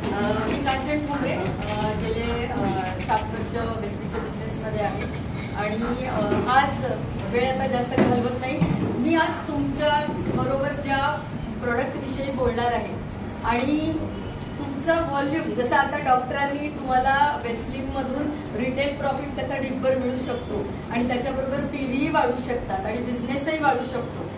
मी कांचन ठोंबरे गेले 7 वर्ष वेस्टीजच्या बिझनेसमध्ये आहे आणि आज वेळ आता जास्त घालवत नाही. मी आज तुमच्या बरोबर ज्या प्रोडक्टविषयी बोलणार आहे आणि तुमचा व्हॉल्यूम जसं आता डॉक्टरांनी तुम्हाला वेस्लिनमधून रिटेल प्रॉफिट कसा ढिब्बर मिळू शकतो आणि त्याच्याबरोबर पीव्ही वाढू शकतात आणि बिझनेसही वाढू शकतो,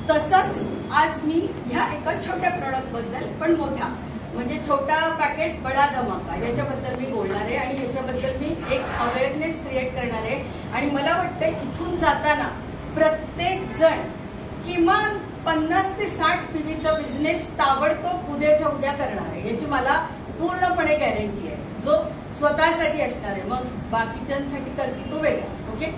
तसंच आज मी ह्या एका छोट्या प्रॉडक्टबद्दल पण मोठा म्हणजे छोटा पॅकेट बडा धमाका याच्याबद्दल मी बोलणार आहे आणि ह्याच्याबद्दल मी एक अवेअरनेस क्रिएट करणार आहे. आणि मला वाटतं इथून जाताना प्रत्येक जण किमान 50 ते 60 पीव्हीचा बिझनेस ताबडतोब उद्याच्या उद्या करणार आहे, याची मला पूर्णपणे गॅरंटी आहे. जो स्वतःसाठी असणार आहे, मग बाकीच्यांसाठी करते तो वेगळा. ओके,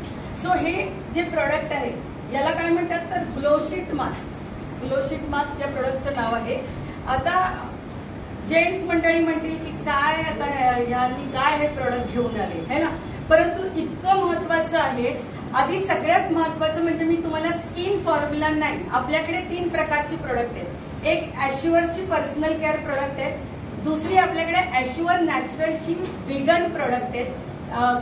सो हे जे प्रोडक्ट आहे याला काय म्हणतात तर ग्लोशीट मास्क. ग्लोशीट मास्क या प्रोडक्टचं नाव आहे. आता जेंट्स मंडळी म्हणतील की काय आता यांनी काय हे प्रोडक्ट घेऊन आले है ना, परंतु इतकं महत्वाचं आहे. आधी सगळ्यात महत्वाचं म्हणजे मी तुम्हाला स्किन फॉर्म्युला नाही, आपल्याकडे 3 प्रकारची प्रोडक्ट आहेत. एक ॲश्युअरची पर्सनल केअर प्रोडक्ट आहे, दुसरी आपल्याकडे ॲश्युअर नॅचरलची व्हिगन प्रोडक्ट आहेत,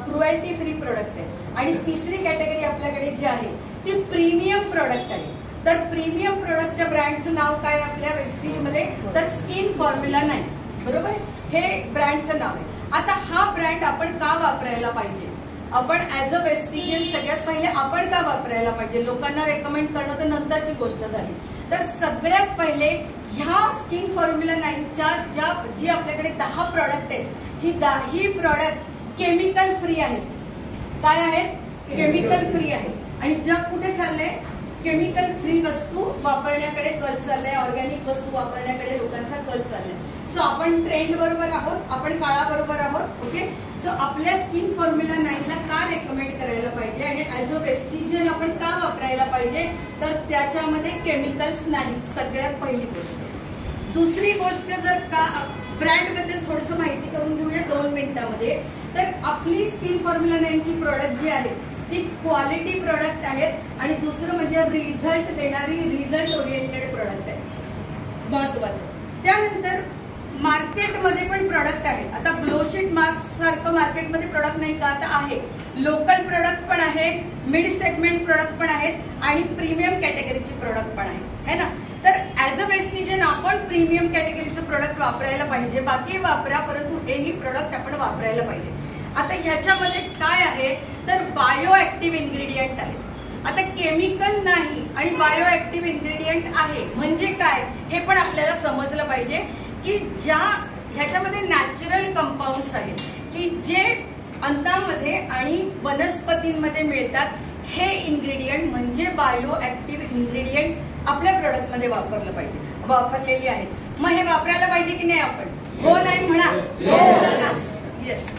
क्रुएल्टी फ्री प्रोडक्ट आहेत आणि तिसरी कॅटेगरी आपल्याकडे जी आहे ती प्रीमियम प्रोडक्ट आहे. तर प्रीमियम प्रोडक्टच्या ब्रँडचं नाव काय आपल्या वेस्टीजमध्ये तर स्किन फॉर्म्युला नाही, बरोबर, हे ब्रँडचं नाव आहे. आता हा ब्रँड आपण का वापरायला पाहिजे, आपण ऍज अ वेस्टिजियन सगळ्यात पहिले आपण का वापरायला पाहिजे, लोकांना रेकमेंड करणं तर नंतरची गोष्ट झाली. तर सगळ्यात पहिले ह्या स्किन फॉर्म्युला 9च्या जी आपल्याकडे 10 प्रॉडक्ट आहेत, ही 10ही प्रॉडक्ट केमिकल फ्री आहेत. काय आहेत? केमिकल फ्री आहेत. आणि जग कुठे चाललंय? केमिकल फ्री वस्तू वापरण्याकडे कल चाललाय, ऑर्गॅनिक वस्तू वापरण्याकडे लोकांचा कल चाललाय. सो आपण ट्रेंड बरोबर आहोत, आपण काळाबरोबर आहोत. ओके, सो आपल्या स्किन फॉर्म्युला 9ला का रेकमेंड करायला पाहिजे आणि ऍज अ वेस्टिजियन आपण का वापरायला पाहिजे तर त्याच्यामध्ये केमिकल्स नाहीत, सगळ्यात पहिली गोष्ट. दुसरी गोष्ट जर का ब्रँड बद्दल थोडंसं माहिती करून घेऊया 2 मिनिटांमध्ये. तर आपली स्किन फॉर्म्युला 9ची प्रोडक्ट जी आहे ती क्वालिटी प्रोडक्ट आहेत आणि दुसरं म्हणजे रिझल्ट देणारी रिझल्ट ओरिएंटेड प्रोडक्ट आहे, महत्वाचं. त्यानंतर मार्केटमध्ये पण प्रोडक्ट आहेत. आता ग्लोशीट मास्क सारखं मार्केटमध्ये प्रोडक्ट नाही का, आता आहे. लोकल प्रोडक्ट पण आहेत, मिड सेगमेंट प्रोडक्ट पण आहेत आणि प्रीमियम कॅटेगरीचे प्रोडक्ट पण आहेत, है ना. तर ऍज अ वेस्टिजियन आपण प्रीमियम कॅटेगरीचं प्रोडक्ट वापरायला पाहिजे, बाकी वापरा, परंतु हेही प्रोडक्ट आपण वापरायला पाहिजे. आता ह्याच्यामध्ये काय आहे तर बायो ऍक्टिव्ह इन्ग्रेडियंट आहे. आता केमिकल नाही आणि बायो ऍक्टिव्ह इन्ग्रेडियंट आहे म्हणजे काय हे पण आपल्याला समजलं पाहिजे की ज्या ह्याच्यामध्ये नॅचरल कंपाऊंड्स आहेत की जे अन्नामध्ये आणि वनस्पतींमध्ये मिळतात, हे इन्ग्रेडियंट म्हणजे बायो ऍक्टिव्ह इन्ग्रेडियंट आपल्या प्रोडक्टमध्ये वापरलं पाहिजे, वापरलेली आहेत. मग हे वापरायला पाहिजे की नाही आपण? हो नाही म्हणा. येस.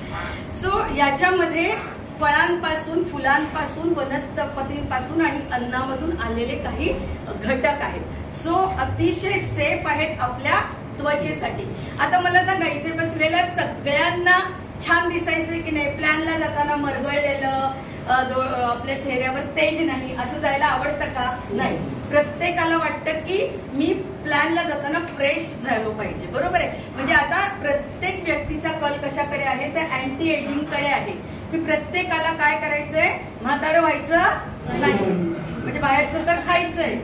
सो याच्यामध्ये फळांपासून, फुलांपासून, वनस्पतींपासून आणि अन्नामधून आलेले काही घटक आहेत. सो अतिशय सेफ आहेत आपल्या त्वचेसाठी. आता मला सांगा, इथे बसलेल्या सगळ्यांना छान दिसायचंय की नाही? प्लॅनला जाताना मरगळलेलं, आपल्या चेहऱ्यावर तेज नाही असं जायला आवडतं का? नाही. प्रत्येकाला वाटतं की मी प्लॅनला जाताना फ्रेश झालो पाहिजे, बरोबर आहे. म्हणजे आता प्रत्येक व्यक्तीचा कल कशाकडे आहे तर अँटी एजिंग कडे आहे की प्रत्येकाला काय करायचंय, म्हातारं व्हायचं नाही. म्हणजे बाहेरचं तर खायचंय,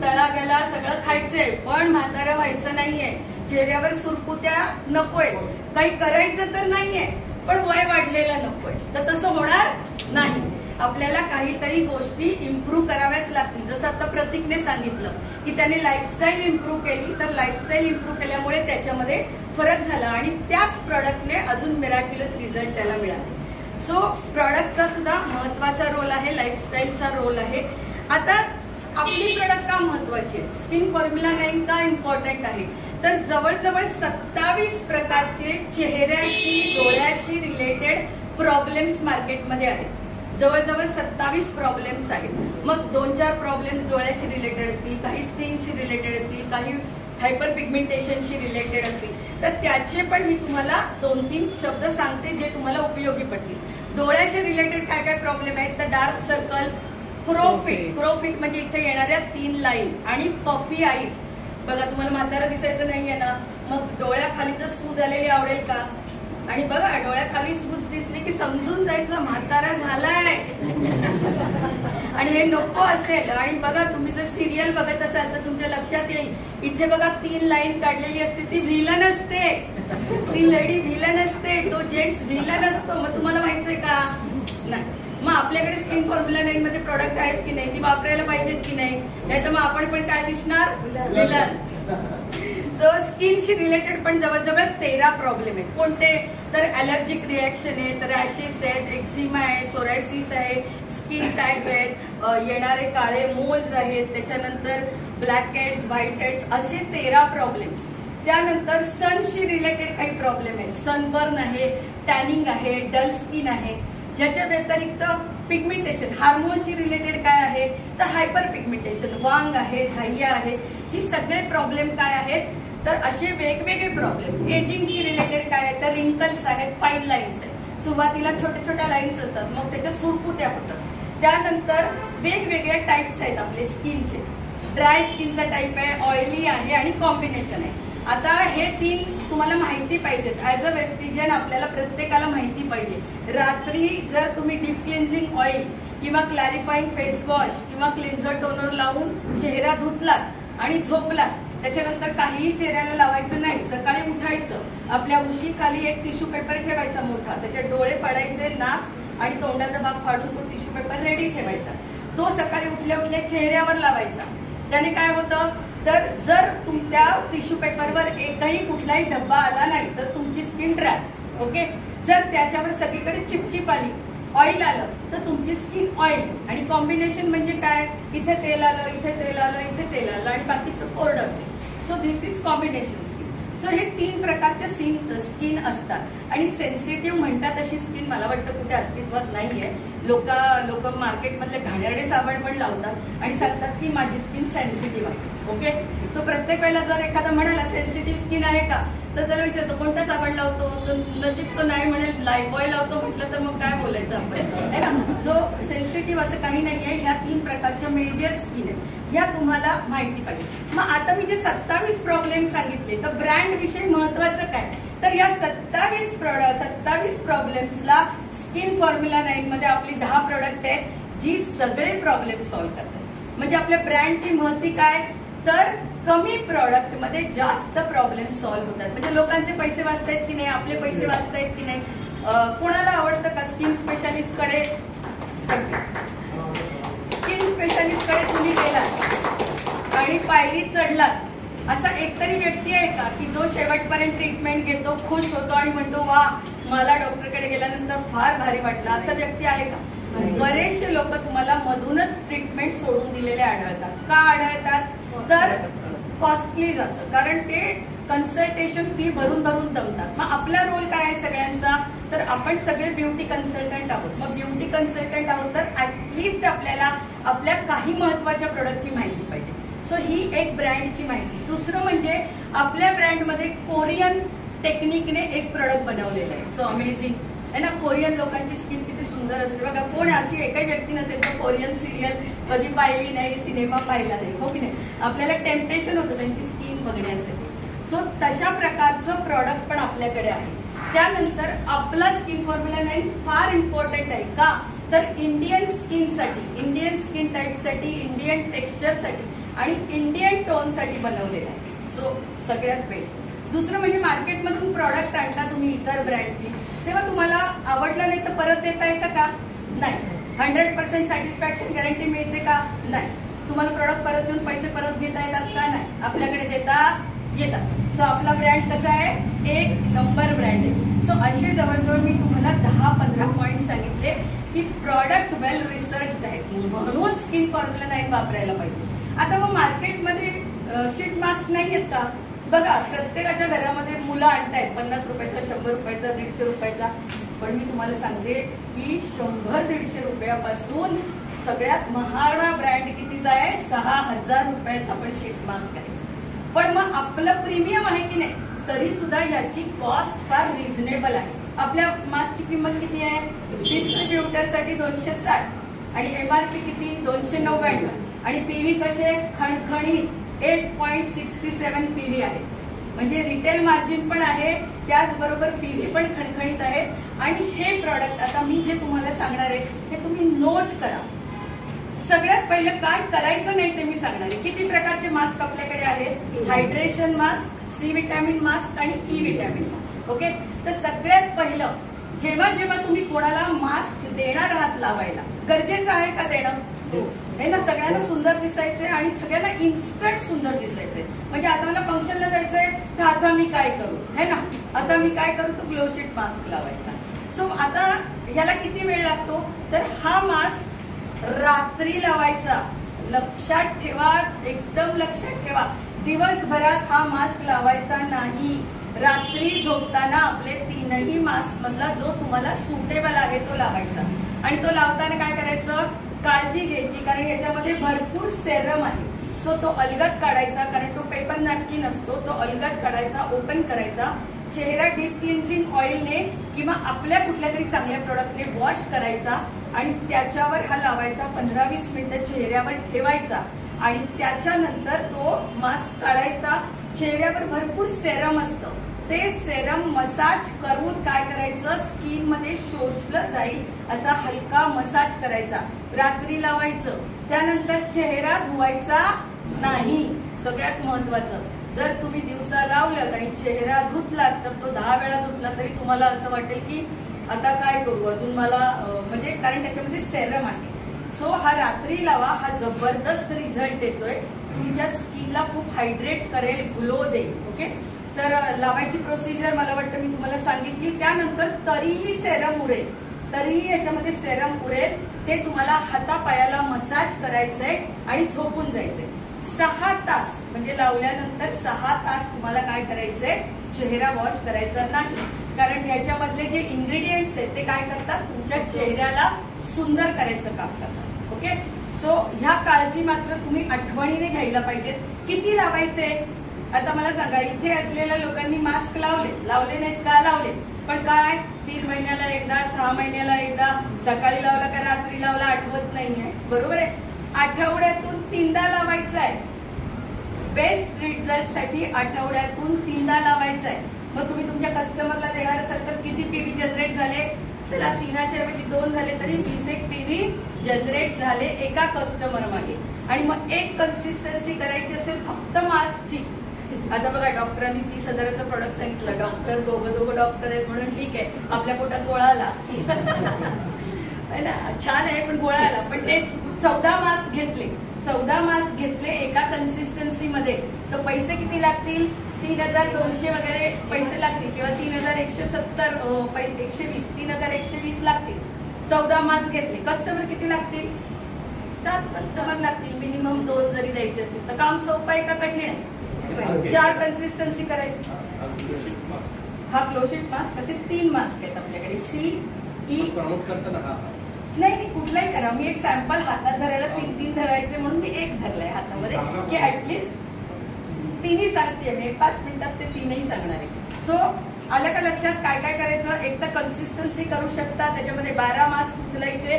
तळा गेला सगळं खायचंय, पण म्हातारं व्हायचं नाहीये. चेहऱ्यावर सुरकुत्या नकोय, काही करायचं तर नाहीये पण वय वाढलेला नकोय. तर तसं होणार नाही. आपल्याला काहीतरी गोष्टी इम्प्रूव्ह कराव्याच लागतील. जसं आता प्रतीकने सांगितलं की त्याने लाईफस्टाईल इम्प्रूव्ह केली, तर लाईफस्टाईल इम्प्रूव्ह केल्यामुळे त्याच्यामध्ये फरक झाला आणि त्याच प्रॉडक्टने अजून मिराक्युलस रिझल्ट त्याला मिळाले. सो प्रॉडक्टचा सुद्धा महत्वाचा रोल आहे, लाईफस्टाईलचा रोल आहे. आता आपली प्रॉडक्ट का महत्वाची आहे, स्किन फॉर्म्युला 9 का इम्पॉर्टंट आहे तर जवळजवळ 27 प्रकारचे चेहऱ्याशी, डोळ्याशी रिलेटेड प्रॉब्लेम्स मार्केटमध्ये आहेत. जवळजवळ 27 प्रॉब्लेम्स आहेत. मग 2-4 प्रॉब्लेम्स डोळ्याशी रिलेटेड असतील, काही स्किनशी रिलेटेड असतील, काही हायपर पिगमेंटेशनशी रिलेटेड असतील. तर त्याचे पण मी तुम्हाला 2-3 शब्द सांगते जे तुम्हाला उपयोगी पडतील. डोळ्याशी रिलेटेड काय काय प्रॉब्लेम आहेत तर डार्क सर्कल, क्रोफिट. क्रोफिट म्हणजे इथे येणाऱ्या 3 लाईन आणि पफी आईज. बघा, तुम्हाला म्हातारा दिसायचं नाहीये ना, मग डोळ्याखाली जर सूज आलेली आवडेल का? आणि बघा डोळ्याखाली सूज दिसली की समजून जायचं म्हातारा झालाय आणि हे नको असेल. आणि बघा तुम्ही जर सिरियल बघत असाल तर तुमच्या लक्षात येईल इथे बघा 3 लाईन काढलेली असते, ती व्हिलन असते, ती लेडी व्हिलन असते, तो जेंट्स व्हिलन असतो. मग तुम्हाला माहितीये का? नाही. मग आपल्याकडे स्किन फॉर्म्युला 9 मध्ये प्रोडक्ट आहेत की नाही, ती वापरायला पाहिजेत की नाही, नाहीतर मग आपण पण काय दिसणार? व्हिलन. सो स्किनशी रिलेटेड पण जवळजवळ 13 प्रॉब्लेम आहेत. कोणते? तर अलर्जिक रिॲक्शन आहेत, रॅशेस आहेत, एक्झिमा आहे, सोरायसिस आहे, स्किन टॅग्स आहेत, येणारे काळे मोल्स आहेत, त्याच्यानंतर ब्लॅक हेड्स, व्हाईट हेड्स, असे 13 प्रॉब्लेम्स. त्यानंतर सनशी रिलेटेड काही प्रॉब्लेम आहेत, सनबर्न आहे, टॅनिंग आहे, डल स्किन आहे. ज्याच्या व्यतिरिक्त पिगमेंटेशन, हार्मोनशी रिलेटेड काय आहे तर हायपर पिगमेंटेशन, वांग आहे, झाइया आहे, ही सगळे प्रॉब्लेम काय आहेत तर असे वेगवेगळे प्रॉब्लेम. एजिंगशी रिलेटेड काय आहे तर रिंकल्स आहेत, फाईन लाईन्स आहेत, सुरुवातीला छोट्या छोट्या लाईन्स असतात, मग त्याच्या सुरकुत्या होतात. त्यानंतर वेगवेगळे टाईप्स आहेत आपले स्किनचे. ड्राय स्किनचा टाईप आहे, ऑइली आहे आणि कॉम्बिनेशन आहे. आता हे 3 तुम्हाला माहिती पाहिजेत. ऍज अ वेस्टिजियन आपल्याला प्रत्येकाला माहिती पाहिजे. रात्री जर तुम्ही डीप क्लिन्झिंग ऑइल किंवा क्लॅरिफाईंग फेस वॉश किंवा क्लिन्झर टोनर लावून चेहरा धुतलात आणि झोपलात, त्याच्यानंतर काहीही चेहऱ्याला लावायचं नाही. सकाळी उठायचं, आपल्या उशीखाली एक टिश्यू पेपर ठेवायचा मोठा, त्याचे डोळे फाडायचे, नाक आणि तोंडाचा भाग फाडून तो टिश्यू पेपर रेडी ठेवायचा. तो सकाळी उठल्या उठल्या चेहऱ्यावर लावायचा. त्याने काय होतं तर जर तुमच्या टिश्यू पेपरवर एकही कुठलाही धब्बा आला नाही तर तुमची स्किन ड्राय. ओके. जर त्याच्यावर सगळीकडे चिपचिप आली, ऑइल आलं तर तुमची स्किन ऑइल. आणि कॉम्बिनेशन म्हणजे काय? इथे तेल आलं, इथे तेल आलं, इथे तेल आलं आणि बाकीचं कोरडं असेल. So this is combination skin. So हे 3 प्रकारच्या स्किन असतात. आणि सेन्सिटिव्ह म्हणतात अशी स्किन मला वाटतं कुठे अस्तित्वात नाहीये. लोक मार्केटमधले घाणेरडे साबण पण लावतात आणि सांगतात की माझी स्किन सेन्सिटिव्ह आहे. ओके. सो प्रत्येक वेळेला जर एखादा म्हणाला सेन्सिटिव्ह स्किन आहे का तर त्याला विचारतो कोणता साबण लावतो, तर नशीब तो नाही म्हणेल लाईफबॉय लावतो म्हटलं तर मग काय बोलायचं आपण, है ना. सो सेन्सिटिव्ह असं काही नाहीये. ह्या 3 प्रकारच्या मेजर स्किन आहेत, ह्या तुम्हाला माहिती पाहिजे. मग आता मी जे 27 प्रॉब्लेम सांगितले तर ब्रँड विषयी महत्वाचं काय तर या 27 प्रॉब्लेम्सला स्किन फॉर्म्युला 9 मध्ये आपली 10 प्रोडक्ट आहेत जी सगळे प्रॉब्लेम सॉल्व्ह करतात. म्हणजे आपल्या ब्रँडची महती काय तर कमी प्रॉडक्ट मध्ये जास्त प्रॉब्लेम सॉल्व्ह होतात. म्हणजे लोकांचे पैसे वाचतायत की नाही, आपले पैसे वाचतायत की नाही. कोणाला आवडतं का स्किन स्पेशालिस्ट कडे? स्किन स्पेशालिस्ट कडे तुम्ही गेलात आणि पायरी चढलात, असा एकतरी व्यक्ती आहे का की जो शेवटपर्यंत ट्रीटमेंट घेतो, खुश होतो आणि म्हणतो वा मला डॉक्टरकडे गेल्यानंतर फार भारी वाटलं, असा व्यक्ती आहे का? बरेचसे लोक तुम्हाला मधूनच ट्रीटमेंट सोडून दिलेले आढळतात. का आढळतात तर कॉस्टली जातं, कारण ते कन्सल्टेशन फी भरून दमतात. मग आपला रोल काय आहे सगळ्यांचा तर आपण सगळे ब्युटी कन्सल्टंट आहोत. मग ब्युटी कन्सल्टंट आहोत तर ऍटलिस्ट आपल्याला आपल्या काही महत्वाच्या प्रोडक्टची माहिती पाहिजे. सो ही एक ब्रँडची माहिती. दुसरं म्हणजे आपल्या ब्रँडमध्ये कोरियन टेक्निकने एक प्रोडक्ट बनवलेलं आहे. सो अमेझिंग आहे ना. कोरियन लोकांची स्किन किती सुंदर असते बघा. कोण अशी एकही व्यक्ती नसेल तर कोरियन सिरियल कधी पाहिली नाही, सिनेमा पाहिला नाही, हो की नाही. आपल्याला टेम्पटेशन होतं त्यांची स्किन बघण्यासाठी. सो तशा प्रकारचं प्रॉडक्ट पण आपल्याकडे आहे. त्यानंतर आपला स्किन फॉर्म्युला 9 फार इम्पॉर्टंट आहे. का तर इंडियन स्किनसाठी, इंडियन स्किन टाईपसाठी, इंडियन टेक्स्चरसाठी आणि इंडियन टोनसाठी बनवलेला आहे. सो सगळ्यात बेस्ट. दुसरं म्हणजे मार्केटमधून प्रॉडक्ट आणता तुम्ही इतर ब्रँडची, तेव्हा तुम्हाला आवडलं नाही तर परत देता येतं का? नाही. 100% सॅटिस्फॅक्शन गॅरंटी मिळते का? नाही. तुम्हाला प्रॉडक्ट परत देऊन पैसे परत घेता येतात का? नाही. आपल्याकडे देता येतात. सो आपला ब्रँड कसा आहे? एक नंबर ब्रँड आहे. सो असे जवळजवळ मी तुम्हाला 10-15 पॉईंट सांगितले की प्रॉडक्ट वेल रिसर्च आहेत, म्हणून स्किन फॉर्म्युला 9 वापरायला पाहिजे. आता मग मार्केटमध्ये शीट मास्क नाही आहेत का? बघा प्रत्येकाच्या घरामध्ये मुलं आणतायत 50 रुपयाचा, 100 रुपयाचा, 150 रुपयाचा. पण मी तुम्हाला सांगते की 100-150 रुपयापासून सगळ्यात महागडा ब्रँड कितीचा आहे? 6000 रुपयाचा पण शीट मास्क आहे. पण मग आपलं प्रीमियम आहे की नाही, तरी सुद्धा याची कॉस्ट फार रिझनेबल आहे. आपल्या मास्कची किंमत किती आहे? डिस्ट्रीब्युटरसाठी 260 आणि MRP किती? 299. आणि PV कसे? खणखणीत 8.67 PV आहे. म्हणजे रिटेल मार्जिन पण आहे, त्याचबरोबर पीव्ही पण खणखणीत आहे. आणि हे प्रॉडक्ट आता मी जे तुम्हाला सांगणार आहे हे तुम्ही नोट करा. सगळ्यात पहिलं काय करायचं नाही ते मी सांगणार आहे. किती प्रकारचे मास्क आपल्याकडे आहेत? Hydration mask, C vitamin mask आणि ई विटॅमिन मास्क. ओके, तर सगळ्यात पहिलं जेव्हा जेव्हा तुम्ही कोणाला मास्क देणार आहात लावायला, गरजेचं आहे का देणं? हे ना, सगळ्यांना सुंदर दिसायचंय आणि सगळ्यांना इन्स्टंट सुंदर दिसायचंय. म्हणजे आता मला फंक्शनला जायचंय तर आता मी काय करू, है ना, आता मी काय करू, तो ग्लो शीट मास्क लावायचा. सो आता ह्याला किती वेळ लागतो? तर हा मास्क रात्री लावायचा. लक्षात ठेवा, एकदम लक्षात ठेवा, दिवसभरात हा मास्क लावायचा नाही. रात्री झोपताना आपले तीनही मास्क मधला जो तुम्हाला सुटेबल आहे तो लावायचा. आणि तो लावताना काय करायचं, काळजी घ्यायची, कारण याच्यामध्ये भरपूर सेरम आहे. सो तो अलगद काढायचा, कारण तो पेपर नॅपकिन असतो, तो अलगद काढायचा, ओपन करायचा. चेहरा डीप क्लिन्झिंग ऑइलने किंवा आपल्या कुठल्या तरी चांगल्या प्रोडक्टने वॉश करायचा आणि त्याच्यावर हा लावायचा. 15-20 मिनिटं चेहऱ्यावर ठेवायचा आणि त्याच्यानंतर तो मास्क काढायचा. चेहऱ्यावर भरपूर सेरम असतं, ते सेरम मसाज करून काय करायचं, स्किन मध्ये शोषलं जाईल असा हलका मसाज करायचा. रात्री लावायचं. त्यानंतर चेहरा धुवायचा नाही. सगळ्यात महत्वाचं, जर तुम्ही दिवसा लावलं आणि चेहरा धुतलात तर तो 10 वेळा धुतला तरी तुम्हाला असं वाटेल की आता काय करू अजून मला, म्हणजे कारण त्याच्यामध्ये सेरम आहे. सो हा रात्री लावा, हा जबरदस्त रिझल्ट येतोय. तुमच्या स्किनला खूप हायड्रेट करेल, ग्लो देईल. ओके, तर लावायची प्रोसिजर मला वाटतं मी तुम्हाला सांगितली. त्यानंतर तरीही सेरम उरेल, तरीही याच्यामध्ये सेरम उरेल, ते तुम्हाला हातापायाला मसाज करायचंय आणि झोपून जायचंय. 6 तास म्हणजे लावल्यानंतर 6 तास तुम्हाला काय करायचंय, चेहरा वॉश करायचा नाही. कारण ह्याच्यामधले जे इन्ग्रेडियंट्स आहेत ते काय करतात, तुमच्या चेहऱ्याला सुंदर करायचं काम करतात. ओके, सो ह्या काळजी मात्र तुम्ही आठवणीने घ्यायला पाहिजेत. किती लावायचे आता मला सांगा. इथे असलेल्या लोकांनी मास्क लावले नाहीत का? लावले, पण काय 3 महिन्याला एकदा, 6 महिन्याला एकदा, सकाळी लावला का रात्री लावला आठवत नाहीये, बरोबर आहे. आठवड्यातून 3दा लावायचा आहे. बेस्ट रिझल्ट साठी आठवड्यातून 3दा लावायचा आहे. मग तुम्ही तुमच्या कस्टमरला देणार असाल तर किती पीव्ही जनरेट झाले? चला 3च्या ऐवजी 2 झाले तरी 20 पीव्ही जनरेट झाले एका कस्टमर मागे. आणि मग एक कन्सिस्टन्सी करायची असेल फक्त मास्कची. आता बघा, डॉक्टरांनी 30,000चं प्रोडक्ट सांगितलं. डॉक्टर दोघं डॉक्टर आहेत म्हणून ठीक आहे, आपल्या पोटात गोळा आला छान आहे, पण गोळा आला. पण तेच 14 मास्क घेतले, 14 मास्क घेतले एका कन्सिस्टन्सी मध्ये, तर पैसे किती लागतील? 3,200 वगैरे पैसे लागतील किंवा 3,170 120, 3,120 लागतील. 14 मास्क घेतले. कस्टमर किती लागतील? 7 कस्टमर लागतील. मिनिमम 2 जरी द्यायचे असतील तर काम सोपं आहे का कठीण आहे? 4 कन्सिस्टन्सी करायची. हा क्लोशीट मास्क असे 3 मास्क आहेत आपल्याकडे. CE नाही, कुठलाही करा. मी एक सॅम्पल हातात धरायला 3 धरायचे म्हणून मी एक धरलाय हातामध्ये की ऍटलिस्ट 3ही सांगते मी. 5 मिनिटात ते 3ही सांगणार आहे. सो आलं का लक्षात? काय काय करायचं? एक तर कन्सिस्टन्सी करू शकता, त्याच्यामध्ये 12 मास्क उचलायचे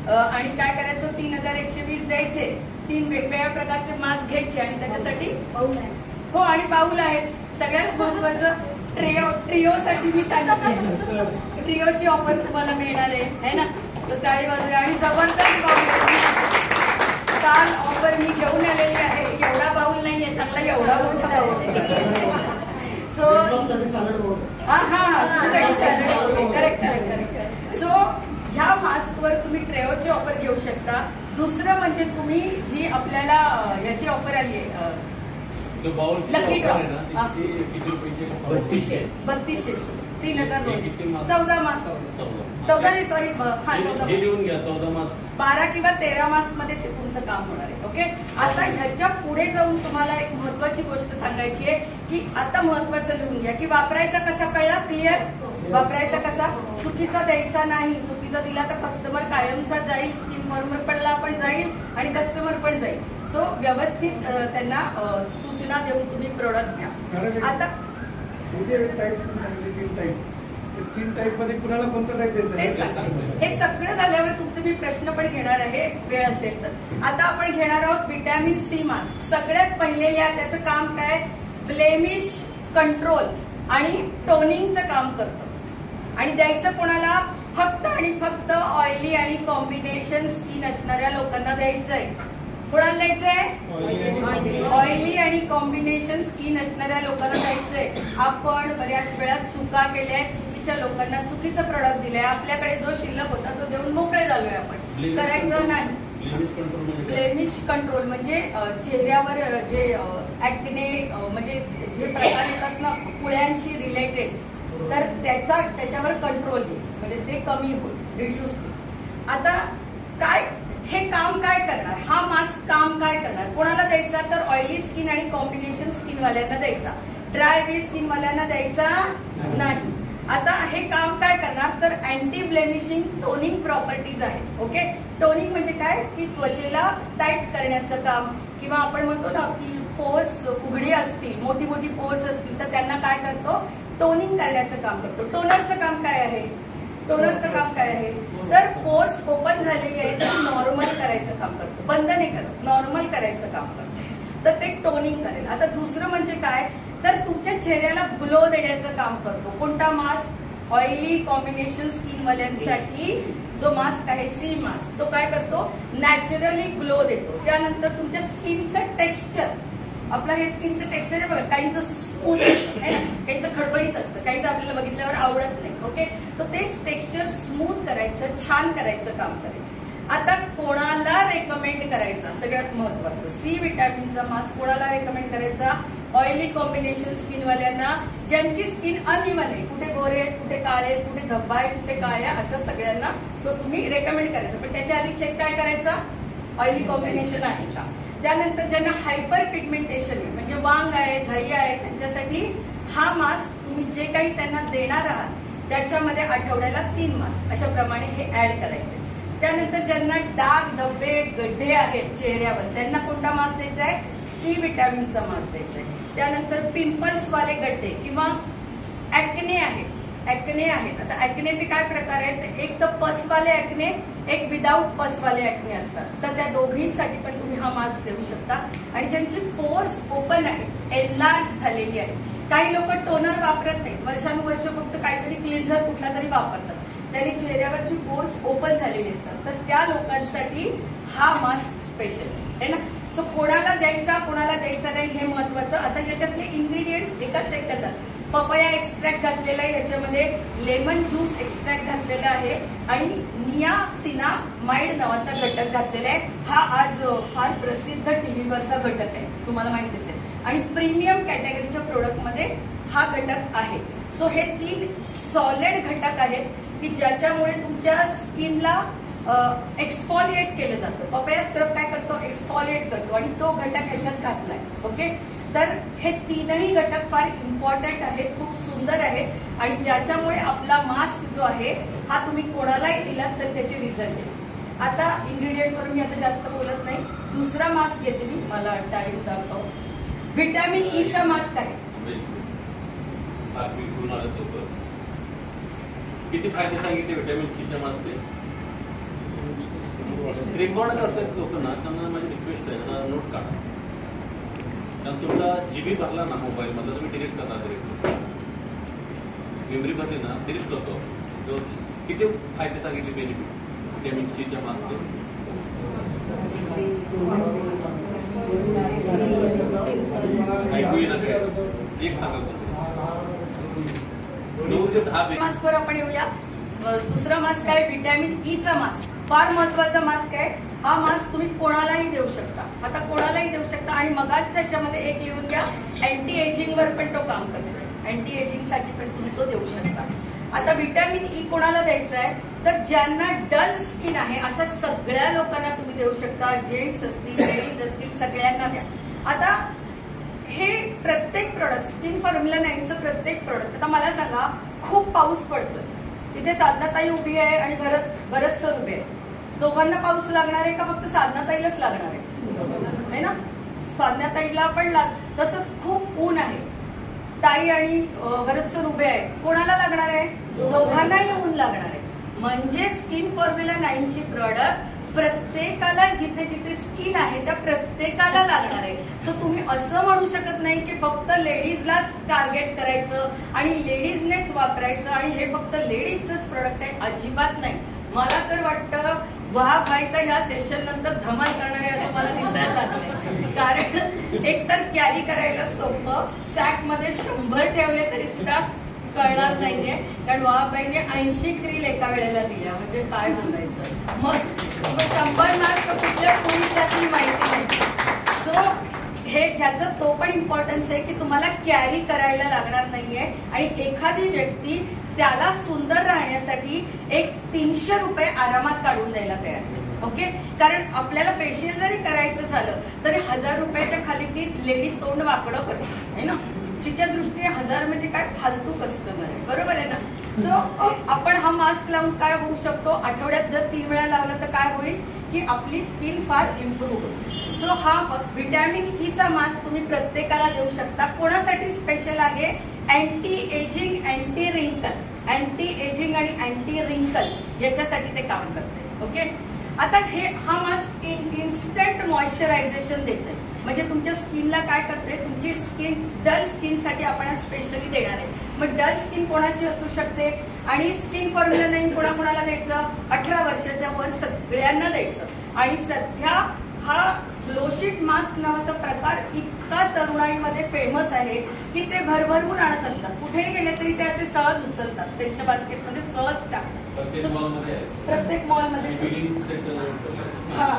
आणि काय करायचं, 3,120 द्यायचे. 3 वेगवेगळ्या प्रकारचे मास्क घ्यायचे आणि त्याच्यासाठी बाऊल आहे. हो, आणि बाऊल आहेच. सगळ्यात महत्वाचं ट्रिओसाठी मी सांगितलं, ट्रिओची ऑफर तुम्हाला मिळणार आहे ना. तो टाळी वाजूया. आणि जबरदस्त बाऊल काल ऑफर मी घेऊन आलेली आहे. एवढा बाऊल नाहीये, चांगला एवढा मोठा बाऊल आहे. So correct. सो ह्या मास्कवर तुम्ही ट्रेओची ऑफर घेऊ शकता. दुसरं म्हणजे तुम्ही जी आपल्याला याची ऑफर आली आहे, लकी ड्रॉ 3200 3,200 14 मास्क 14 नाही सॉरी, हा 14 मास्क 12 किंवा 13 मास्क मध्येच तुमचं काम होणार आहे. ओके, आता ह्याच्या पुढे जाऊन तुम्हाला एक महत्वाची गोष्ट सांगायची आहे की आता महत्वाचं लिहून घ्या की वापरायचा कसा कळला? क्लिअर? वापरायचा कसा? चुकीचा द्यायचा नाही. चुकीचा दिला तर कस्टमर कायमचा जाईल, स्किन फॉर्मर पडला पण जाईल आणि कस्टमर पण जाईल. सो व्यवस्थित त्यांना सूचना देऊन तुम्ही प्रोडक्ट घ्या. आता तीन टाईप मध्ये कुणाला कोणतं टाईप द्यायचं हे सगळं झाल्यावर तुमचे मी प्रश्न पण घेणार आहे वेळ असेल तर. आता आपण घेणार आहोत व्हिटॅमिन C मास्क. सगळ्यात पहिलेल्या त्याचं काम काय? ब्लेमिश कंट्रोल आणि टोनिंगचं काम करतं. आणि द्यायचं कोणाला? फक्त आणि फक्त ऑइली आणि कॉम्बिनेशन स्किन असणाऱ्या लोकांना द्यायचंय. कोणाला द्यायचंय? ऑइली आणि कॉम्बिनेशन स्किन असणाऱ्या लोकांना द्यायचंय. आपण बऱ्याच वेळा चुका केल्या, चुकीच्या लोकांना चुकीचं प्रोडक्ट दिलंय. आपल्याकडे जो शिल्लक होता तो देऊन मोकळे झालोय आपण. करायचं नाही. ब्लेमिश कंट्रोल म्हणजे चेहऱ्यावर जे ऍक्ने म्हणजे जे प्रकार येतात ना पुळ्यांशी रिलेटेड, तर त्याच्यावर कंट्रोल येईल, म्हणजे ते कमी होईल, रिड्यूस होईल. आता काय हे काम काय करणार? हा मास्क काम काय करणार? कोणाला द्यायचा? तर ऑइली स्किन आणि कॉम्बिनेशन स्किन वाल्यांना द्यायचा. ड्राय वे स्किन वाल्यांना द्यायचा नाही. आता हे काम काय करणार? तर अँटी ब्लेमिशिंग टोनिंग प्रॉपर्टीज आहे. ओके, टोनिंग म्हणजे काय की त्वचेला टाईट करण्याचं काम, किंवा आपण म्हणतो ना की पोर्स उघडी असतील, मोठी मोठी पोर्स असतील, तर त्यांना काय करतो? टोनिंग करण्याचं काम करतो. टोनरचं काम काय आहे? टोनरचं काम काय आहे? तर पोर्स ओपन झालेली आहे तर नॉर्मल करायचं काम करतो. बंद नाही करत, नॉर्मल करायचं काम करतो. तर ते टोनिंग करेल. आता दुसरं म्हणजे काय? तर तुमच्या चेहऱ्याला ग्लो देण्याचं काम करतो. कोणता मास्क? ऑइली कॉम्बिनेशन स्किन वाल्यांसाठी जो मास्क आहे सी मास्क, तो काय करतो? नॅचरली ग्लो देतो. त्यानंतर तुमच्या स्किनचं टेक्स्चर, आपलं हे स्किनचं टेक्स्चर आहे बघा, काहींचं स्मूथ असतं, काहींचं खडबडीत असतं, काहींचं आपल्याला बघितल्यावर आवडत नाही. ओके, तर तेच टेक्स्चर स्मूथ करायचं, छान करायचं काम करेल. आता कोणाला रेकमेंड करायचा? सगळ्यात महत्वाचं, सी विटॅमिनचा मास्क कोणाला रेकमेंड करायचा? ऑइली कॉम्बिनेशन स्किन वाल्यांना, ज्यांची स्किन अनइवन आहे, कुठे गोरे आहेत, कुठे काळे आहेत, कुठे धब्बा आहे, कुठे काळ्या, अशा सगळ्यांना तो तुम्ही रेकमेंड करायचा. पण त्याच्या आधी चेक काय करायचा? ऑइली कॉम्बिनेशन आहे का? त्यानंतर ज्यांना हायपर पिगमेंटेशन आहे, म्हणजे वांग आहे, झाई आहे, त्यांच्यासाठी हा मास्क तुम्ही जे काही त्यांना देणार आहात त्याच्यामध्ये आठवड्याला 3 मास्क अशा प्रमाणे हे ऍड करायचे. त्यानंतर ज्यांना डाग, धब्बे, गड्डे आहेत चेहऱ्यावर, त्यांना कोणता मास्क द्यायचा आहे? सी विटॅमिनचा मास्क द्यायचा आहे. त्यानंतर पिंपल्स वाले गड्डे किंवा ऍक्ने आहेत, आता ऍक्नेचे काय प्रकार आहेत? एक तर पसवाले ऍक्ने, एक विदाऊट पसवाले ऍक्ने असतात. तर त्या दोघींसाठी पण तुम्ही हा मास्क देऊ शकता. आणि ज्यांची पोर्स ओपन आहे, एनलार्ज झालेली आहे, काही लोक टोनर वापरत नाहीत, वर्षानुवर्ष फक्त काहीतरी क्लिन्झर कुठला तरी वापरतात, त्यांनी चेहऱ्यावरची पोर्स ओपन झालेली असतात, तर त्या लोकांसाठी हा मास्क स्पेशल आहे ना. सो कोणाला द्यायचा, कोणाला द्यायचा नाही हे महत्वाचं. आता याच्यातले इन्ग्रेडियंट्स एका सेकंदात. पपया एक्स्ट्रॅक्ट घातलेला आहे, याच्यामध्ये लेमन ज्यूस एक्स्ट्रॅक्ट घातलेला आहे आणि नियासिनामाइड नावाचा घटक घातलेला आहे. हा आज फार प्रसिद्ध टीव्हीवरचा घटक आहे, तुम्हाला माहित असेल. आणि प्रीमियम कॅटेगरीच्या प्रोडक्टमध्ये हा घटक आहे. सो हे 3 सॉलिड घटक आहेत की ज्याच्यामुळे तुमच्या स्किनला एक्सफॉलिएट केलं जातं. पपया स्क्रब काय करतो? एक्सफॉलिएट करतो, आणि तो घटक ह्याच्यात घातलाय. ओके, तर हे 3ही घटक फार इम्पॉर्टंट आहेत, खूप सुंदर आहेत, आणि ज्याच्यामुळे आपला मास्क जो आहे हा तुम्ही कोणालाही दिलात तर त्याचे रिझल्ट आहे. आता इन्ग्रेडियंटवर मी आता जास्त बोलत नाही. दुसरा मास्क घेते मी, मला टाईम दाखव. व्हिटॅमिन ईचा मास्क आहे. किती फायदे सांगितले व्हिटॅमिन सीच्या मास्कचे? रेकॉर्ड करतात लोक ना, त्यांना माझी रिक्वेस्ट आहे, जरा नोट काढा. कारण तुमचा जीबी भरला ना मोबाईल मधला, तुम्ही डिलीट करता तरी मेमरी भरली ना, डिलीट करतो. तो किती फायदे सांगितले बेनिफिट व्हिटॅमिन सीच्या मास्कचे? ऐकू येणार काय? एक सांगा. मास्कवर आपण येऊया. दुसरा मास्क आहे व्हिटॅमिन ईचा मास्क. फार महत्वाचा मास्क आहे हा. मास्क तुम्ही कोणालाही देऊ शकता. आता कोणालाही देऊ शकता, आणि मगाच्या ह्याच्यामध्ये एक लिहून घ्या, अँटी एजिंग वर पण तो काम करतो. अँटी एजिंग साठी पण तुम्ही तो देऊ शकता. आता व्हिटॅमिन ई कोणाला द्यायचं आहे? तर ज्यांना डल स्किन आहे अशा सगळ्या लोकांना तुम्ही देऊ शकता. जेंट्स असतील, लेडीज असतील, सगळ्यांना द्या. आता हे प्रत्येक प्रोडक्ट, स्किन फॉर्म्युला 9चं प्रत्येक प्रोडक्ट. आता मला सांगा, खूप पाऊस पडतोय, तिथे साधनाताई उभी आहे आणि भरत सर उभे आहे. दोघांना पाऊस लागणार आहे का फक्त साधनाताईलाच लागणार आहे ना? साधनाताईला पण तसंच खूप ऊन आहे, ताई आणि भरत सर उभे आहे, कोणाला लागणार आहे? दोघांनाही ऊन लागणार आहे. म्हणजे स्किन फॉर्म्युला 9ची प्रॉडक्ट प्रत्येकाला जिथे जिथे स्किन आहे त्या प्रत्येकाला लागणार आहे. सो तुम्ही असं म्हणू शकत नाही की फक्त लेडीजलाच टार्गेट करायचं आणि लेडीजनेच वापरायचं आणि हे फक्त लेडीजच प्रोडक्ट आहे. अजिबात नाही. मला तर वाटतं वाह भाई तर या सेशन नंतर धमाल करणार आहे असं मला दिसायला लागलंय. कारण एकतर कॅरी करायला सोपं, सॅक मध्ये 100 ठेवले तरी सुद्धा कळणार नाहीये. कारण वाहबाईने 80 क्रील एका वेळेला दिल्या, म्हणजे काय बोलायचं. मग 100 मार्क कुठल्या कोणी त्यातली माहिती नाही. सो हे ह्याचं तो पण इम्पॉर्टन्स आहे की तुम्हाला कॅरी करायला लागणार नाहीये आणि एखादी व्यक्ती त्याला सुंदर राहण्यासाठी एक 300 रुपये आरामात काढून द्यायला तयार आहे. ओके, कारण आपल्याला फेशियल जरी करायचं झालं तरी 1000 रुपयाच्या खाली ती लेडी तोंड वाकडं करते आहे ना. तिच्या दृष्टीने 1000 म्हणजे काय फालतू कस्टमर आहे, बरोबर आहे ना. सो आपण हा मास्क लावून काय होऊ शकतो, आठवड्यात जर 3 वेळा लावला तर काय होईल की आपली स्किन फार इम्प्रूव्ह होईल. सो हा व्हिटॅमिन ई चा मास्क तुम्ही प्रत्येकाला देऊ शकता. कोणासाठी स्पेशल आहे, अँटी एजिंग, अँटी रिंकल, अँटी एजिंग आणि अँटी रिंकल याच्यासाठी ते काम करते. ओके, आता हा मास्क इन्स्टंट मॉइश्चरायझेशन देते. म्हणजे तुमच्या स्किनला काय करते, तुमची स्किन डल स्किनसाठी आपण स्पेशली देणार आहे. मग डल स्किन कोणाची असू शकते आणि स्किन फॉर्म्युला 9 कोणाकोणाला द्यायचं, 18 वर्षाच्या वर सगळ्यांना द्यायचं. आणि सध्या हा ग्लोशीट मास्क नावाचा प्रकार इतका तरुणाईमध्ये फेमस आहे की ते भरभरून आणत असतात. कुठेही गेले तरी ते असे सहज उचलतात, त्यांच्या बास्केटमध्ये सहज टाकतात. प्रत्येक मॉलमध्ये हा.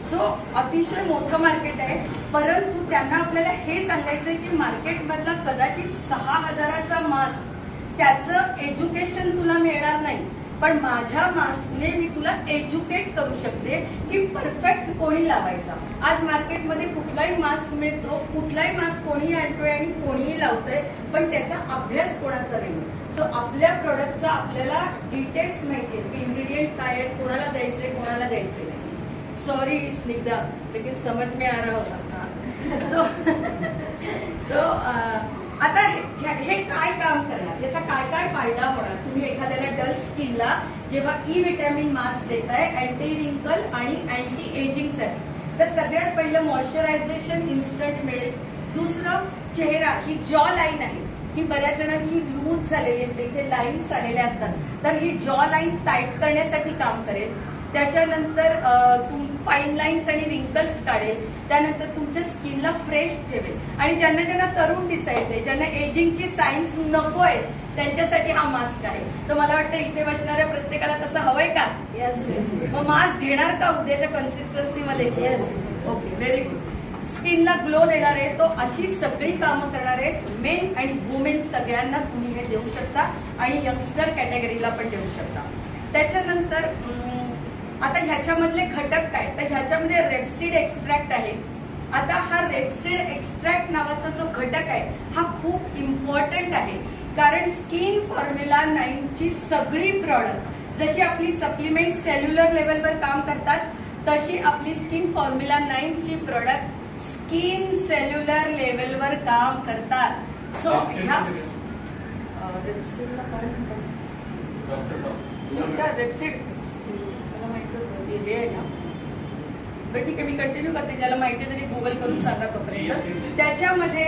सो अतिशय मोठं मार्केट आहे. परंतु त्यांना आपल्याला हे सांगायचंय की मार्केटमधला कदाचित 6000चा मास्क त्याचं एज्युकेशन तुला मिळणार नाही, पण माझ्या मास्कने मी तुला एज्युकेट करू शकते की परफेक्ट कोणी लावायचा. आज मार्केटमध्ये कुठलाही मास्क मिळतो, कुठलाही मास्क कोणीही आणतोय आणि कोणीही लावतोय, पण त्याचा अभ्यास कोणाचा नाही. सो आपल्या प्रोडक्टचा आपल्याला डिटेल्स माहिती आहे की इन्ग्रेडियंट काय आहेत, कोणाला द्यायचे कोणाला द्यायचे नाही. सॉरी स्निग्धा, लेकिन समझ में आ रहा होता. तो आता हे काय काम करणार, याचा काय काय फायदा होणार. तुम्ही एखाद्याला डल स्किनला जेव्हा ई व्हिटॅमिन मास्क देताय अँटी रिंकल आणि अँटी एजिंग साठी, तर सगळ्यात पहिलं मॉइश्चरायझेशन इन्स्टंट मिळेल. दुसरं, चेहरा ही जॉ लाईन आहे ही बऱ्याच जणांची लूज झालेली असते, इथे लाईन्स आलेल्या असतात, तर ही जॉ लाईन टाईट करण्यासाठी काम करेल. त्याच्यानंतर फाईन लाईन्स आणि रिंकल्स काढेल. त्यानंतर तुमच्या स्किनला फ्रेश ठेवेल. आणि ज्यांना ज्यांना तरुण दिसायचंय, ज्यांना एजिंगची सायन्स नको आहे, त्यांच्यासाठी हा मास्क आहे. तर मला वाटतं इथे बसणाऱ्या प्रत्येकाला तसं हवंय का? येस. मग मास्क घेणार का उद्याच्या कन्सिस्टन्सीमध्ये? येस. Okay, very good. स्किनला ग्लो देणार आहे तो, अशी सगळी कामं करणार आहेत. मेन आणि वुमेन सगळ्यांना तुम्ही हे देऊ शकता आणि यंगस्टर कॅटेगरीला पण देऊ शकता. त्याच्यानंतर आता ह्याच्यामधले घटक काय, तर ह्याच्यामध्ये रेपसीड एक्स्ट्रॅक्ट आहे. आता हा रेपसीड एक्स्ट्रॅक्ट नावाचा जो घटक आहे हा खूप इम्पॉर्टंट आहे, कारण स्किन फॉर्म्युला 9 ची सगळी प्रॉडक्ट जशी आपली सप्लिमेंट सेल्युलर लेवलवर काम करतात, तशी आपली स्किन फॉर्म्युला 9 ची प्रॉडक्ट स्किन सेल्युलर लेवलवर काम करतात. सो ह्या रेपसीडला काय म्हणतात, रेपसीड हे आहे ना. बरं ठीक आहे, मी कंटिन्यू करते. ज्याला माहिती आहे तरी गुगल करून सांगा तोपर्यंत. त्याच्यामध्ये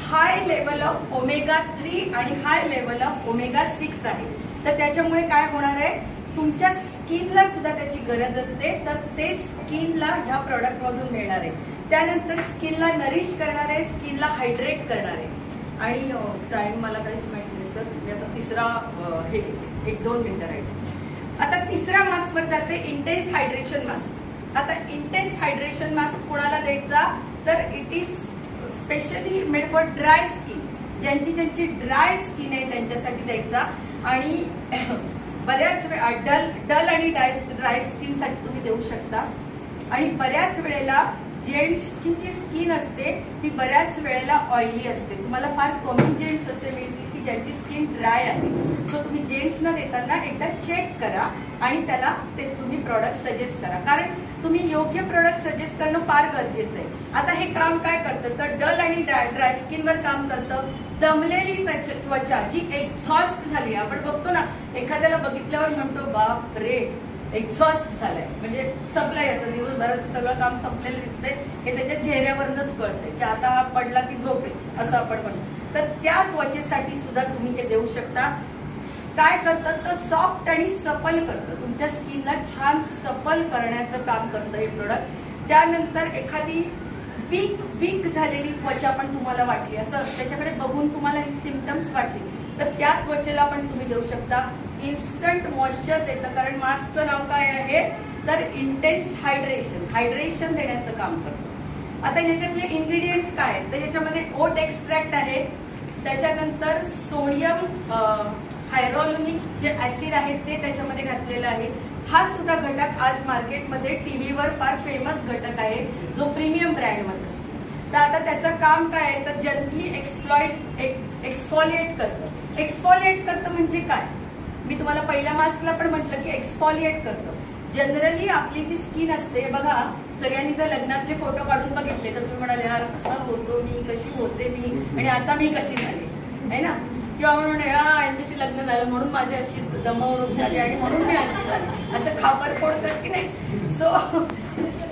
हाय लेवल ऑफ ओमेगा 3 आणि हाय लेवल ऑफ ओमेगा 6 आहे. तर त्याच्यामुळे काय होणार आहे, तुमच्या स्किनला सुद्धा त्याची गरज असते, तर ते स्किनला ह्या प्रॉडक्ट मधून मिळणार आहे. त्यानंतर स्किनला नरिश करणार आहे, स्किनला हायड्रेट करणार आहे. आणि टाइम मला काहीच माहिती नाही सर, मी आता तिसरा हे 1-2 मिनिटं राहील. आता तिसऱ्या मास्क वर जाते, इंटेन्स हायड्रेशन मास्क. आता इंटेन्स हायड्रेशन मास्क कोणाला द्यायचा, तर it is specially made for dry skin. ज्यांची ड्राय स्किन आहे त्यांच्यासाठी द्यायचा. आणि बऱ्याच डल आणि ड्राय स्किन साठी तुम्ही देऊ शकता. आणि बऱ्याच वेळेला जेंट्सची जी स्किन असते ती बऱ्याच वेळेला ऑइली असते. तुम्हाला फार कमी जेंट्स असे मिळतील की ज्यांची स्किन ड्राय आहे. सो तुम्ही जेंट्सना देताना एकदा चेक करा आणि त्याला ते तुम्ही प्रॉडक्ट सजेस्ट करा, कारण तुम्ही योग्य प्रॉडक्ट सजेस्ट करणं फार गरजेचं आहे. आता हे काम काय करतं, तर डल आणि ड्राय स्किनवर काम करतं. दमलेली त्वचा जी एक्झॉस्ट झाली, आपण बघतो ना, एखाद्याला बघितल्यावर म्हणतो बाप रे एक्झॉस्ट झालाय, म्हणजे संपलं याचं दिवसभराचं सगळं काम संपलेलं दिसतंय हे त्याच्या चेहऱ्यावरूनच कळतंय की आता हा पडला की झोपेल असं आपण म्हणतो. तर त्या त्वचेसाठी सुद्धा तुम्ही हे देऊ शकता. काय करतं तर सॉफ्ट आणि सपल करतं, तुमच्या स्किनला छान सपल करण्याचं काम करतं हे प्रोडक्ट. त्यानंतर एखादी वीक झालेली त्वचा पण तुम्हाला वाटली, असं त्याच्याकडे बघून तुम्हाला ही सिम्पटम्स वाटली, तर त्या त्वचेला पण तुम्ही देऊ शकता. इन्स्टंट मॉइश्चर देतं, कारण मास्कचं नाव काय आहे तर इंटेन्स हायड्रेशन देण्याचं काम करतं. आता याच्यातले इन्ग्रेडियंट्स काय आहेत तर याच्यामध्ये ओट एक्स्ट्रॅक्ट आहे, त्याच्यानंतर सोडियम हायड्रोलुनिक जे ऍसिड आहे ते त्याच्यामध्ये घातलेलं आहे. हा सुद्धा घटक आज मार्केटमध्ये टीव्हीवर फार फेमस घटक आहे जो प्रीमियम ब्रँडमध्ये असतो. तर आता त्याचं काम काय आहे तर जंटली एक्सफॉलिएट करतं. एक्सफॉलिएट करतं म्हणजे काय, मी तुम्हाला पहिल्या मास्कला पण म्हटलं की एक्सफॉलिएट करतं. जनरली आपली जी स्किन असते बघा, सगळ्यांनी जर लग्नातले फोटो काढून बघितले तर तुम्ही म्हणाले यार कसा होतो मी, कशी होते मी आणि आता मी कशी झाली आहे ना, किंवा म्हणून यांच्याशी लग्न झालं म्हणून माझी अशी दमवणूक झाली आणि म्हणून मी अशी झाली, असं खापर फोडतात की नाही. सो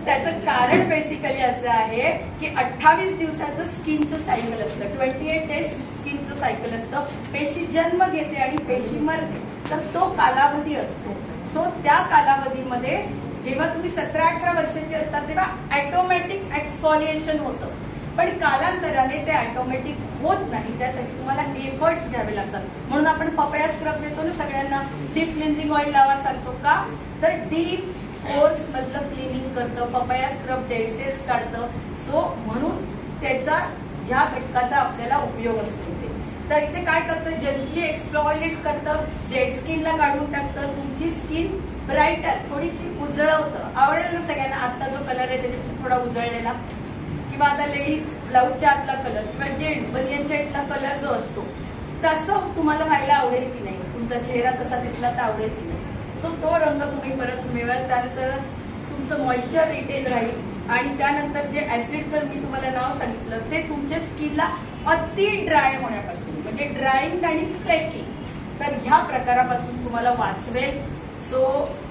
त्याचं कारण बेसिकली असं आहे की 28 दिवसाचं स्किनचं सायकल असतं, 28 डेज स्किनचं सायकल असतं. पेशी जन्म घेते आणि पेशी मरते, तर तो कालावधी असतो. सो त्या कालावधीमध्ये जेव्हा तुम्ही 17-18 वर्षाची असतात तेव्हा ऑटोमॅटिक एक्सफॉलिएशन होतं, पण कालांतराने ते ऑटोमॅटिक होत नाही, त्यासाठी तुम्हाला एफर्ट्स घ्यावे लागतात. म्हणून आपण पपया स्क्रब देतो ना सगळ्यांना, डीप क्लिन्झिंग ऑइल लावा सांगतो का, तर डीप पोर्स मधलं क्लिनिंग करतं, पपया स्क्रब डेड सेल्स काढतं. सो म्हणून त्याचा ह्या घटकाचा आपल्याला उपयोग असतो. तर इथे काय करतं, जंटली एक्सफॉलिएट करतं, डेड स्किनला काढून टाकतं, तुमची स्किन ब्राईटर थोडीशी उजळवतं. आवडेल ना सगळ्यांना आता जो कलर आहे त्याच्यापेक्षा थोडा उजळलेला, किंवा आता लेडीज ब्लाऊजच्या आतला कलर किंवा जेंट्स बनियनच्या इथला कलर जो असतो तसं तुम्हाला व्हायला आवडेल की नाही, तुमचा चेहरा तसा दिसला तर आवडेल की नाही. सो तो रंग तुम्ही परत मिळवाल. त्यानंतर तुमचं मॉइश्चर रिटेन राहील आणि त्यानंतर जे ऍसिड जर मी तुम्हाला नाव सांगितलं ते तुमच्या स्किनला अति ड्राय होण्यापासून, म्हणजे ड्राईंग आणि फ्लेकिंग, तर ह्या प्रकारापासून तुम्हाला वाचवेल. सो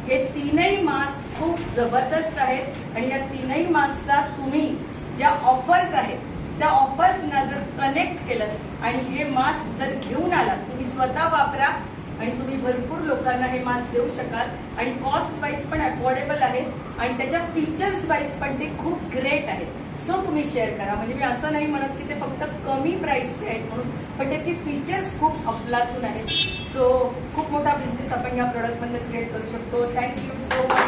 हे तीनही मास्क खूप जबरदस्त आहेत आणि या तीनही मास्कचा तुम्ही ज्या ऑफर्स आहेत त्या ऑफर्सना जर कनेक्ट केलं आणि हे मास्क जर घेऊन आलात, तुम्ही स्वतः वापरा आणि तुम्ही भरपूर लोकांना हे मास्क देऊ शकाल. आणि कॉस्ट वाईज पण अफोर्डेबल आहेत आणि त्याच्या फीचर्स वाईज पण ते खूप ग्रेट आहेत. सो तुम्ही शेअर करा, म्हणजे मी असं नाही म्हणत की ते फक्त कमी प्राइसचे आहेत म्हणून, पण त्याची फीचर्स खूप अफलातून आहेत. सो खूप मोठा बिझनेस आपण या प्रोडक्टमध्ये क्रिएट करू शकतो. Thank you so much.